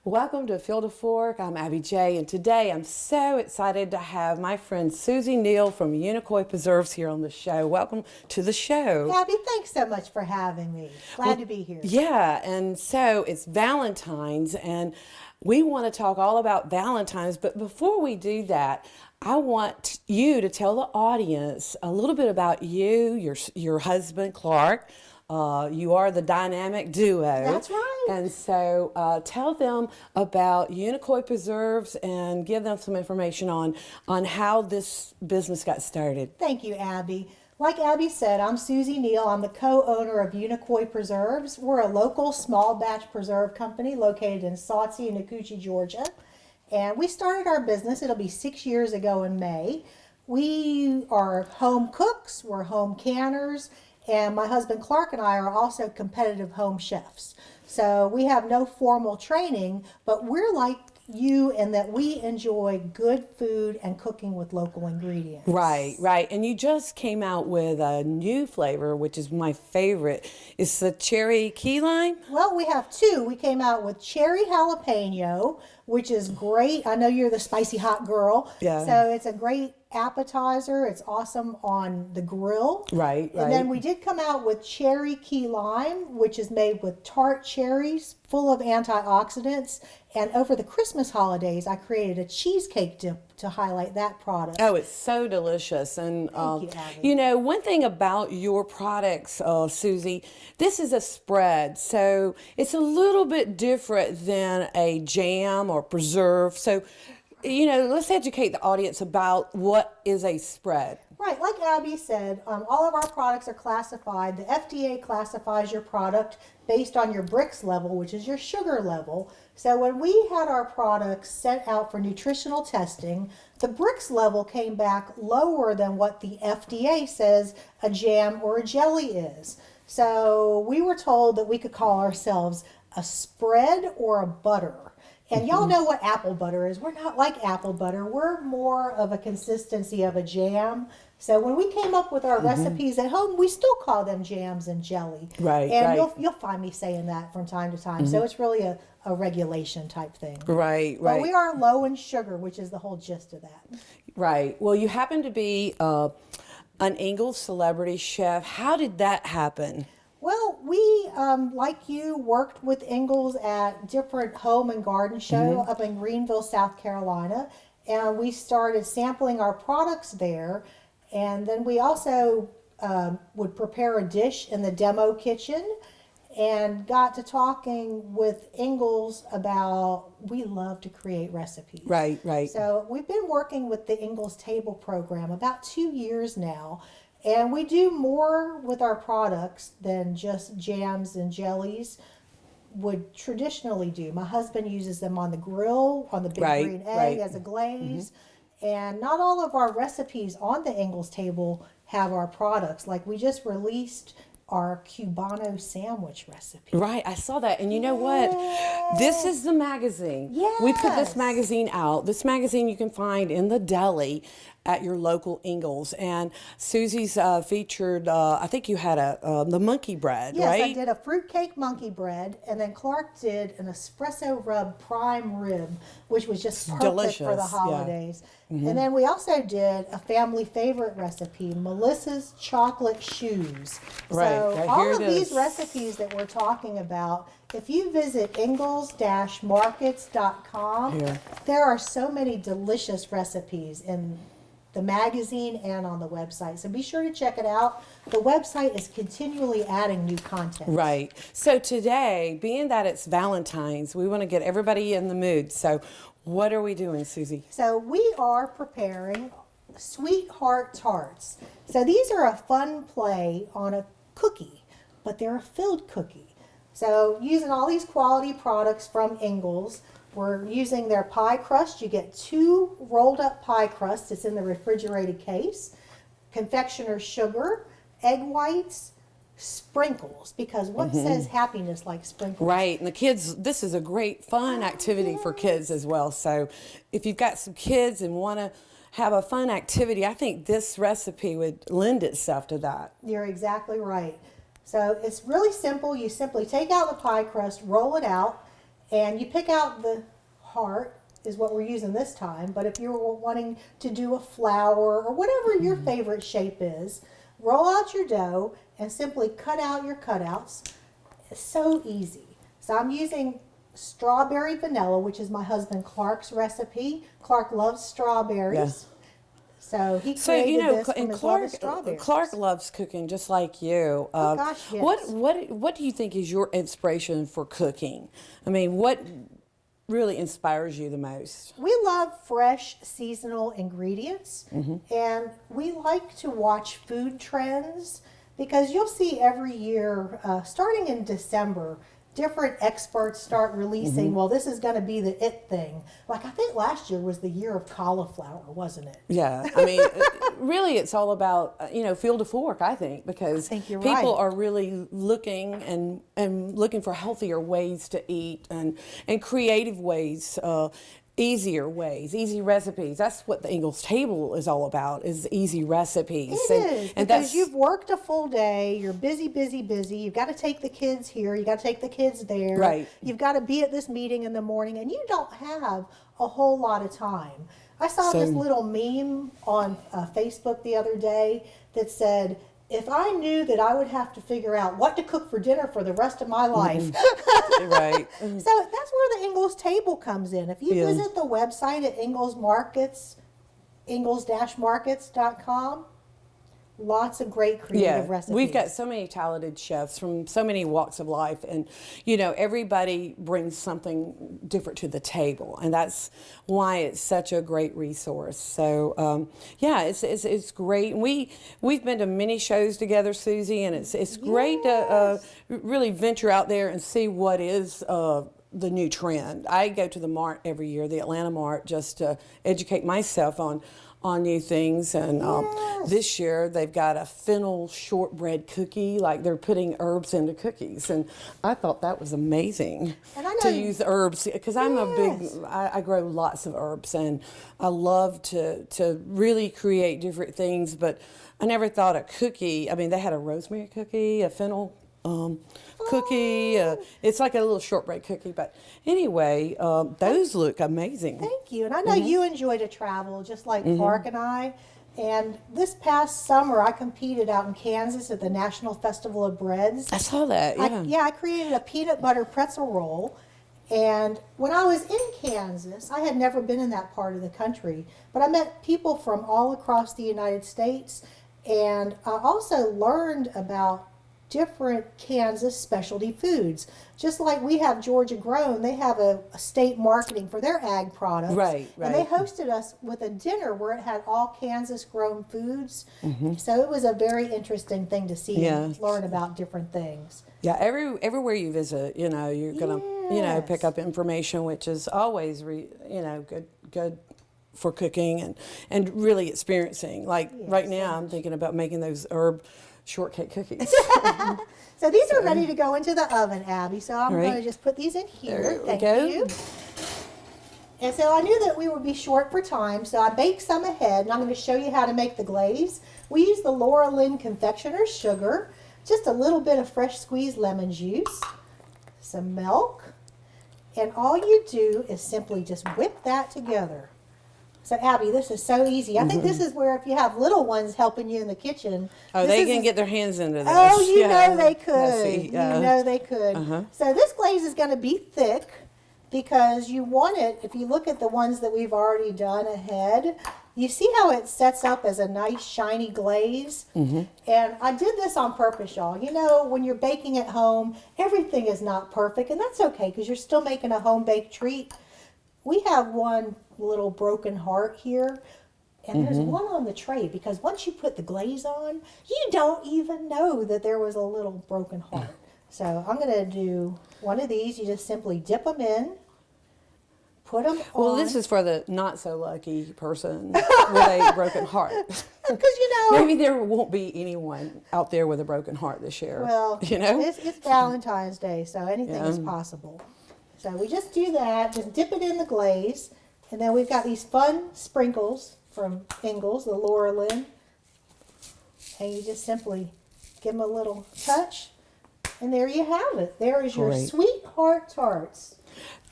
Welcome to Field of Fork. I'm Abby J, and today I'm so excited to have my friend Susie Neal from Unicoi Preserves here on the show. Welcome to the show. Abby, thanks so much for having me. Glad to be here. Yeah, and so it's Valentine's, and we want to talk all about Valentine's, but before we do that, I want you to tell the audience a little bit about you, your husband, Clark. You are the dynamic duo. That's right. And so tell them about Unicoi Preserves and give them some information on how this business got started. Thank you, Abby. Like Abby said, I'm Susie Neal. I'm the co-owner of Unicoi Preserves. We're a local small batch preserve company located in Sautsy and Nacoochee, Georgia. And we started our business, it'll be 6 years ago in May. We are home cooks, we're home canners, and my husband Clark and I are also competitive home chefs. So we have no formal training, but we're like you in that we enjoy good food and cooking with local ingredients. Right, right. And you just came out with a new flavor, which is my favorite. It's the cherry key lime. Well, we have two. We came out with cherry jalapeno, which is great. I know you're the spicy hot girl. Yeah. So it's a great appetizer. It's awesome on the grill. Right, right. And then we did come out with cherry key lime, which is made with tart cherries, full of antioxidants. And over the Christmas holidays, I created a cheesecake dip to highlight that product. Oh, it's so delicious. And, Thank you, Abby. you know, one thing about your products, Susie, this is a spread. So it's a little bit different than a jam or preserve. So, you know, let's educate the audience about what is a spread. Right, like Abby said, all of our products are classified. The FDA classifies your product based on your BRICS level, which is your sugar level. So when we had our products sent out for nutritional testing, the BRICS level came back lower than what the FDA says a jam or a jelly is. So we were told that we could call ourselves a spread or a butter. And y'all know what apple butter is. We're not like apple butter. We're more of a consistency of a jam. So when we came up with our recipes at home, we still call them jams and jelly. Right, and right. you'll find me saying that from time to time. So it's really a regulation type thing. Right, But right. we are low in sugar, which is the whole gist of that. Right. Well, you happen to be an Ingalls celebrity chef. How did that happen? Well, we, like you, worked with Ingalls at different home and garden show up in Greenville, South Carolina. And we started sampling our products there. And then we also would prepare a dish in the demo kitchen and got to talking with Ingalls about we love to create recipes. Right, right. So we've been working with the Ingalls Table program about 2 years now. And we do more with our products than just jams and jellies would traditionally do. My husband uses them on the grill, on the big Right, green egg right. as a glaze. And not all of our recipes on the Ingalls Table have our products. Like we just released our Cubano sandwich recipe. Right, I saw that. And you know what? This is the magazine. We put this Yes. magazine out. This magazine you can find in the deli at your local Ingalls. And Susie's featured, I think you had the monkey bread, Yes, right? I did a fruitcake monkey bread, and then Clark did an espresso rub prime rib, which was just perfect for delicious, the yeah. holidays. And then we also did a family favorite recipe, Melissa's chocolate shoes. Right, So right, all here of it these is. recipes that we're talking about, if you visit ingalls-markets.com, Here. there are so many delicious recipes in the magazine and on the website. So be sure to check it out. The website is continually adding new content. Right. So today, being that it's Valentine's, we want to get everybody in the mood. So what are we doing, Susie? So we are preparing Sweetheart Tarts. So these are a fun play on a cookie, but they're a filled cookie. So using all these quality products from Ingalls, we're using their pie crust. You get 2 rolled up pie crusts. It's in the refrigerated case. Confectioner's sugar, egg whites, sprinkles. Because what says happiness like sprinkles? Right, and the kids, this is a great fun activity for kids as well. So if you've got some kids and want to have a fun activity, I think this recipe would lend itself to that. You're exactly right. So it's really simple. You simply take out the pie crust, roll it out, And you pick out the heart is what we're using this time. But if you're wanting to do a flower or whatever your favorite shape is, roll out your dough and simply cut out your cutouts. It's so easy. So I'm using strawberry vanilla, which is my husband Clark's recipe. Clark loves strawberries. Yeah. So he created this from and his love of strawberries. Clark loves cooking just like you. Oh gosh, yes. What do you think is your inspiration for cooking? I mean, what really inspires you the most? We love fresh seasonal ingredients, and we like to watch food trends because you'll see every year, starting in December, different experts start releasing, well, this is going to be the it thing. Like, I think last year was the year of cauliflower, wasn't it? Yeah, I mean, really, it's all about, field to fork, I think, because I think you're people right. are really looking and looking for healthier ways to eat and creative ways, easier ways, easy recipes. That's what the Ingles table is all about, is easy recipes. It is, and because you've worked a full day, you're busy, busy, busy. You've got to take the kids here, you got to take the kids there. Right. You've got to be at this meeting in the morning, and you don't have a whole lot of time. I saw this little meme on Facebook the other day that said, if I knew that I would have to figure out what to cook for dinner for the rest of my life. Right. So that's where the Ingles table comes in. If you visit the website at Ingles Markets, ingles-markets.com, lots of great creative recipes. We've got so many talented chefs from so many walks of life, and everybody brings something different to the table, and that's why it's such a great resource. So it's great. And we've been to many shows together, Susie, and it's great to really venture out there and see what is the new trend. I go to the Mart every year, the Atlanta Mart, just to educate myself on new things. And this year they've got a fennel shortbread cookie, like they're putting herbs into cookies. And I thought that was amazing to use herbs, because I'm I grow lots of herbs, and I love to really create different things, but I never thought a cookie, I mean, they had a rosemary cookie, a fennel cookie. It's like a little shortbread cookie, but anyway, those look amazing. Thank you. And I know you enjoy to travel, just like Clark and I. And this past summer, I competed out in Kansas at the National Festival of Breads. I saw that. Yeah. I created a peanut butter pretzel roll. And when I was in Kansas, I had never been in that part of the country, but I met people from all across the United States. And I also learned about different Kansas specialty foods. Just like we have Georgia Grown, they have a state marketing for their ag products. Right. And they hosted us with a dinner where it had all Kansas grown foods. So it was a very interesting thing to see and learn about different things. Yeah, everywhere you visit, you're going to, pick up information, which is always, good for cooking and really experiencing. Like right now, I'm thinking about making those herb shortcake cookies. So these are ready to go into the oven, Abby. So I'm going to just put these in here. Thank you. And so I knew that we would be short for time, so I baked some ahead, and I'm going to show you how to make the glaze. We use the Laura Lynn confectioner's sugar, just a little bit of fresh squeezed lemon juice, some milk, and all you do is simply just whip that together. So, Abby, this is so easy. I think this is where if you have little ones helping you in the kitchen. Oh, they can get their hands into this. Oh, you know they could. You know they could. So this glaze is going to be thick because you want it, if you look at the ones that we've already done ahead, you see how it sets up as a nice shiny glaze? And I did this on purpose, y'all. When you're baking at home, everything is not perfect, and that's okay because you're still making a home-baked treat. We have one little broken heart here, and there's one on the tray because once you put the glaze on, you don't even know that there was a little broken heart. So I'm going to do one of these. You just simply dip them in, put them on. Well, this is for the not so lucky person with a broken heart. Because, maybe there won't be anyone out there with a broken heart this year. Well, it's Valentine's Day, so anything is possible. So we just do that, just dip it in the glaze, and then we've got these fun sprinkles from Ingles, the Laura Lynn, and you just simply give them a little touch, and there you have it. There is your sweetheart tarts.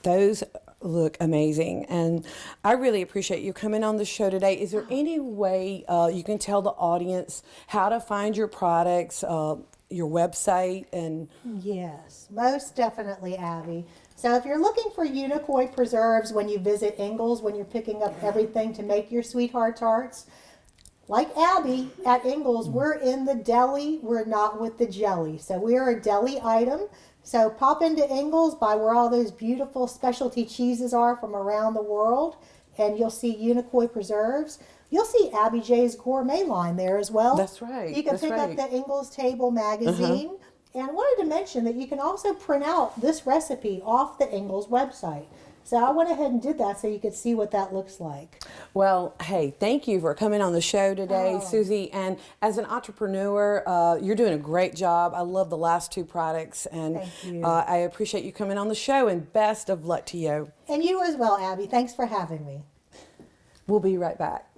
Those look amazing, and I really appreciate you coming on the show today. Is there any way you can tell the audience how to find your products, your website, and Yes, most definitely, Abby. So if you're looking for Unicoi Preserves when you visit Ingles, when you're picking up everything to make your sweetheart tarts, like Abby at Ingles, we're in the deli. We're not with the jelly. So we are a deli item. So pop into Ingles, by where all those beautiful specialty cheeses are from around the world, and you'll see Unicoi Preserves. You'll see Abby J's Gourmet line there as well. That's right. You can That's pick right. up the Ingles Table magazine. And I wanted to mention that you can also print out this recipe off the Ingles website. So I went ahead and did that so you could see what that looks like. Well, hey, thank you for coming on the show today, Susie. And as an entrepreneur, you're doing a great job. I love the last two products, and Thank you. I appreciate you coming on the show, and best of luck to you. And you as well, Abby. Thanks for having me. We'll be right back.